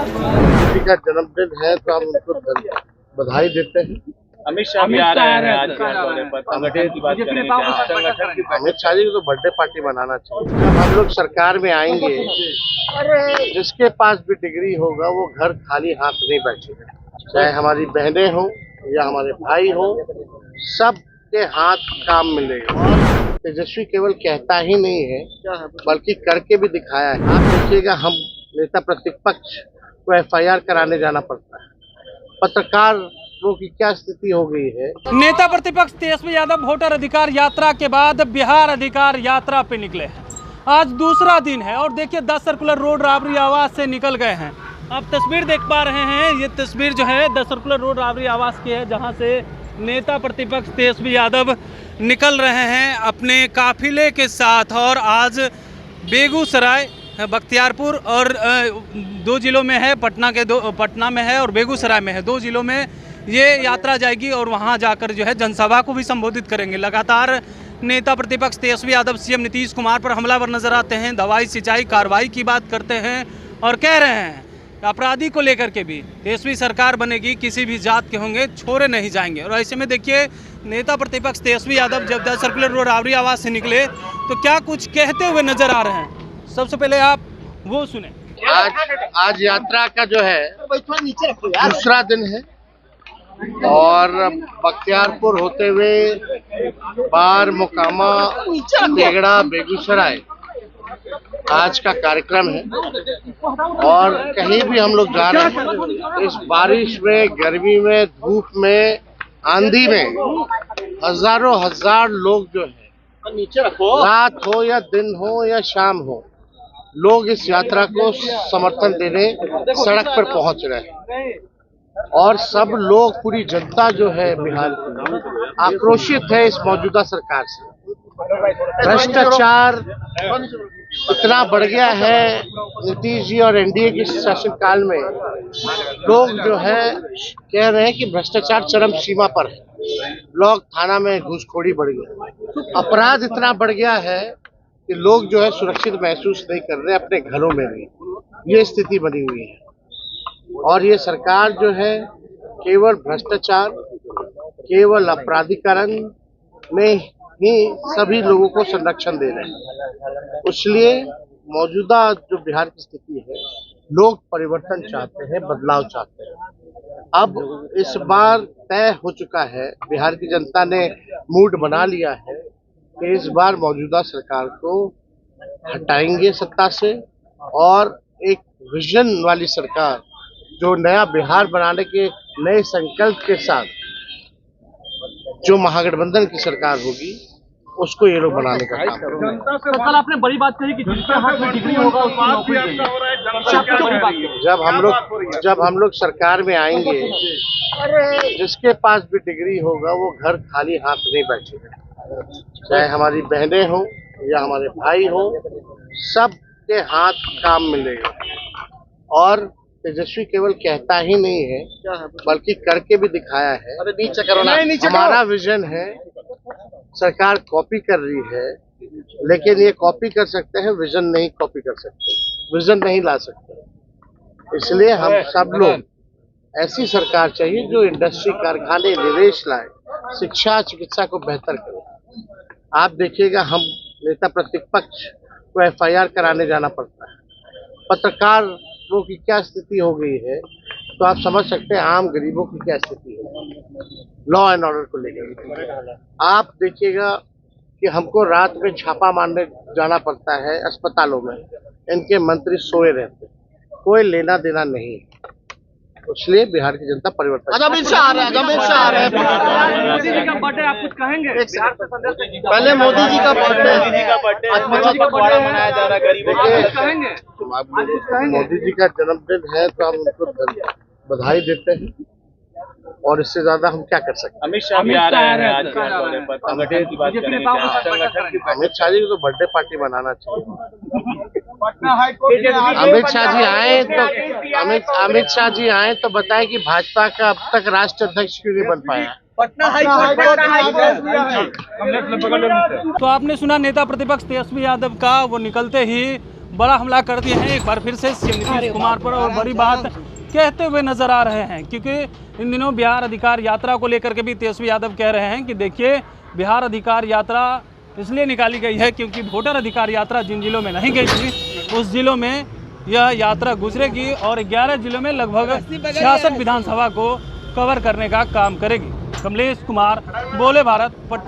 किसी का जन्मदिन है तो हम उनको बधाई देते हैं। अमित शाह भी आ रहे हैं आज के दौरे पर, संगठन की बात करेंगे अमित शाह जी को तो बर्थडे पार्टी मनाना चाहिए। जब हम लोग सरकार में आएंगे, जिसके पास भी डिग्री होगा वो घर खाली हाथ नहीं बैठेगा। चाहे हमारी बहनें हों या हमारे भाई हों, सबके हाथ काम मिलेगा। तेजस्वी केवल कहता ही नहीं है बल्कि करके भी दिखाया है। आप देखिएगा, हम नेता प्रतिपक्ष को FIR कराने जाना पड़ता है। पत्रकारों की क्या स्थिति हो गई है। नेता प्रतिपक्ष तेजस्वी यादव वोटर अधिकार यात्रा के बाद बिहार अधिकार यात्रा पे निकले हैं। आज दूसरा दिन है और देखिए 10 सर्कुलर रोड राबरी आवास से निकल गए हैं। आप तस्वीर देख पा रहे हैं, ये तस्वीर जो है 10 सर्कुलर रोड राबरी आवास की है, जहां से नेता प्रतिपक्ष तेजस्वी यादव निकल रहे हैं अपने काफिले के साथ। और आज बेगूसराय, बख्तियारपुर और 2 जिलों में है, पटना में है और बेगूसराय में है। 2 जिलों में ये यात्रा जाएगी और वहां जाकर जो है जनसभा को भी संबोधित करेंगे। लगातार नेता प्रतिपक्ष तेजस्वी यादव CM नीतीश कुमार पर हमलावर नजर आते हैं, दवाई सिंचाई कार्रवाई की बात करते हैं और कह रहे हैं अपराधी को लेकर के भी तेजस्वी सरकार बनेगी, किसी भी जात के होंगे छोड़े नहीं जाएंगे। और ऐसे में देखिए नेता प्रतिपक्ष तेजस्वी यादव जब 10 सर्कुलर रोड राबरी आवास से निकले तो क्या कुछ कहते हुए नजर आ रहे हैं, सबसे पहले आप वो सुने। आज यात्रा का जो है दूसरा दिन है और बख्तियारपुर होते हुए बार, मोकामा, तेगड़ा, बेगूसराय आज का कार्यक्रम है। और कहीं भी हम लोग जा रहे हैं, इस बारिश में, गर्मी में, धूप में, आंधी में हजारों हजार लोग जो है, रात हो या दिन हो या शाम हो, लोग इस यात्रा को समर्थन देने सड़क पर पहुंच रहे हैं। और सब लोग, पूरी जनता जो है बिहार की, आक्रोशित है इस मौजूदा सरकार से। भ्रष्टाचार इतना बढ़ गया है नीतीश जी और NDA के शासनकाल में। लोग जो है कह रहे हैं कि भ्रष्टाचार चरम सीमा पर है। लोग थाना में घूसखोरी बढ़ गई, अपराध इतना बढ़ गया है कि लोग जो है सुरक्षित महसूस नहीं कर रहे अपने घरों में भी। ये स्थिति बनी हुई है और ये सरकार जो है केवल भ्रष्टाचार, केवल अपराधीकरण में ही सभी लोगों को संरक्षण दे रहे हैं। इसलिए मौजूदा जो बिहार की स्थिति है, लोग परिवर्तन चाहते हैं, बदलाव चाहते हैं। अब इस बार तय हो चुका है, बिहार की जनता ने मूड बना लिया है कि इस बार मौजूदा सरकार को हटाएंगे सत्ता से और एक विजन वाली सरकार, जो नया बिहार बनाने के नए संकल्प के साथ जो महागठबंधन की सरकार होगी, उसको ये लोग बनाने का काम करेंगे। कल आपने बड़ी बात कही कि जिसके हाथ में डिग्री होगा उसको नौकरी देंगे। जब हम लोग सरकार में आएंगे, जिसके पास भी डिग्री होगा वो घर खाली हाथ नहीं बैठेगा। चाहे हमारी बहनें हों या हमारे भाई हों, सबके हाथ काम मिलेगा। और तेजस्वी केवल कहता ही नहीं है बल्कि करके भी दिखाया है। हमारा विजन है, सरकार कॉपी कर रही है, लेकिन ये कॉपी कर सकते हैं, विजन नहीं कॉपी कर सकते, विजन नहीं ला सकते। इसलिए हम सब लोग, ऐसी सरकार चाहिए जो इंडस्ट्री, कारखाने, निवेश लाए, शिक्षा, चिकित्सा को बेहतर करे। आप देखिएगा, हम नेता प्रतिपक्ष को FIR कराने जाना पड़ता है। पत्रकारों की क्या स्थिति हो गई है तो आप समझ सकते हैं आम गरीबों की क्या स्थिति है लॉ एंड ऑर्डर को लेकर। आप देखिएगा कि हमको रात में छापा मारने जाना पड़ता है अस्पतालों में, इनके मंत्री सोए रहते, कोई लेना देना नहीं। इसलिए बिहार की जनता परिवर्तन। अमित शाह आ रहे हैं। मोदी जी का बर्थडे, आप कुछ कहेंगे? पहले मोदी जी का बर्थडे मनाया जा रहा है, गरीबों मोदी जी का जन्मदिन है तो हम उनको बधाई देते हैं और इससे ज्यादा हम क्या कर सकते हैं। अमित शाह भी आ रहे हैं आज के दौरे पर, संगठन की बात करेंगे अमित शाह जी को तो बर्थडे पार्टी मनाना चाहिए। अमित शाह जी आए तो बताएं कि भाजपा का अब तक राष्ट्रीय अध्यक्ष क्यों नहीं बन पाया। तो आपने सुना नेता प्रतिपक्ष तेजस्वी यादव का, वो निकलते ही बड़ा हमला कर दिए हैं एक बार फिर से सीएम नीतीश कुमार पर, और बड़ी बात कहते हुए नजर आ रहे हैं, क्योंकि इन दिनों बिहार अधिकार यात्रा को लेकर के भी तेजस्वी यादव कह रहे हैं कि देखिए बिहार अधिकार यात्रा इसलिए निकाली गई है क्योंकि वोटर अधिकार यात्रा जिन जिलों में नहीं गई थी उस जिलों में यह यात्रा गुजरेगी और 11 जिलों में लगभग 66 विधानसभा को कवर करने का काम करेगी। कमलेश कुमार, बोले भारत, पटना।